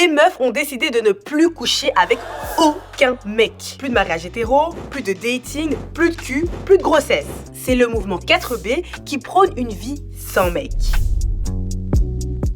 les meufs ont décidé de ne plus coucher avec aucun mec. Plus de mariage hétéro, plus de dating, plus de cul, plus de grossesse. C'est le mouvement 4B qui prône une vie sans mec.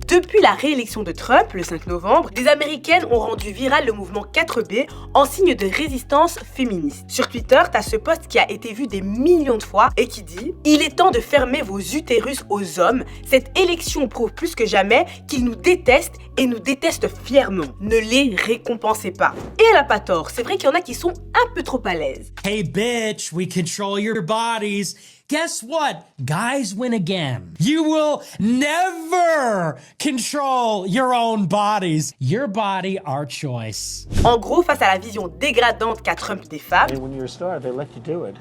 Depuis la réélection de Trump, le 5 novembre, des Américaines ont rendu viral le mouvement 4B en signe de résistance féministe. Sur Twitter, t'as ce post qui a été vu des millions de fois et qui dit « Il est temps de fermer vos utérus aux hommes. Cette élection prouve plus que jamais qu'ils nous détestent et nous détestent fièrement. Ne les récompensez pas. » Et elle a pas tort, c'est vrai qu'il y en a qui sont un peu trop à l'aise. Hey bitch, we control your bodies. Guess what? Guys win again. You will never control your own bodies. Your body, our choice. En gros, face à la vision dégradante qu'a Trump des femmes, And when you're a star, they let you do it.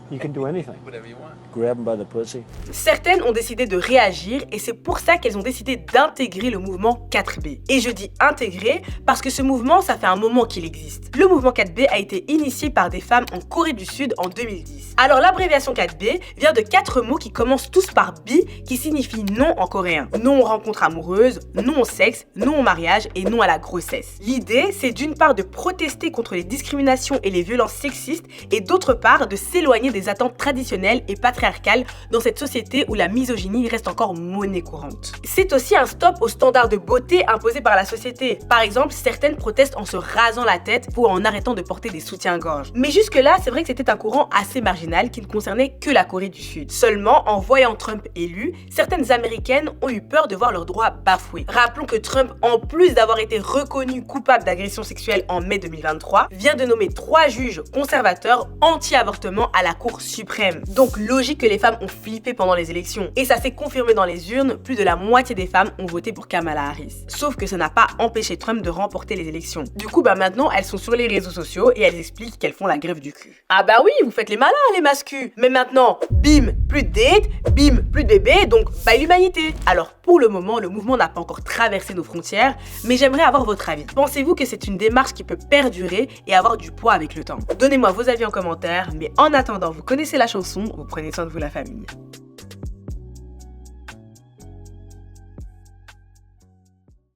You can do anything. Whatever you want. Grab them by the pussy. certaines ont décidé de réagir et c'est pour ça qu'elles ont décidé d'intégrer le mouvement 4B. Et je dis intégrer parce que ce mouvement, ça fait un moment qu'il existe. Le mouvement 4B a été initié par des femmes en Corée du Sud en 2010. Alors l'abréviation 4B vient de 4 mots qui commencent tous par bi, qui signifie non en coréen. Non aux rencontres amoureuses, non au sexe, non au mariage et non à la grossesse. L'idée, c'est d'une part de protester contre les discriminations et les violences sexistes et d'autre part de s'éloigner des attentes traditionnelles et patriarcales dans cette société où la misogynie reste encore monnaie courante. C'est aussi un stop aux standards de beauté imposés par la société. Par exemple, certaines protestent en se rasant la tête ou en arrêtant de porter des soutiens-gorge. Mais jusque-là, c'est vrai que c'était un courant assez marginal qui ne concernait que la Corée du Sud. Seulement, en voyant Trump élu, certaines Américaines ont eu peur de voir leurs droits bafoués. Rappelons que Trump, en plus d'avoir été reconnu coupable d'agression sexuelle en mai 2023, vient de nommer 3 juges conservateurs anti-avortement à la Cour suprême. Donc logique que les femmes ont flippé pendant les élections. Et ça s'est confirmé dans les urnes, plus de la moitié des femmes ont voté pour Kamala Harris. Sauf que ça n'a pas empêché Trump de remporter les élections. Du coup, maintenant, elles sont sur les réseaux sociaux et elles expliquent qu'elles font la grève du cul. Ah bah oui, vous faites les malins, les mascus. Mais maintenant, bim, plus de date, bim, plus de bébés, donc bye l'humanité. Alors pour le moment, le mouvement n'a pas encore traversé nos frontières, mais j'aimerais avoir votre avis. Pensez-vous que c'est une démarche qui peut perdurer et avoir du poids avec le temps? Donnez-moi vos avis en commentaire, mais en attendant, vous connaissez la chanson, vous prenez soin de vous la famille.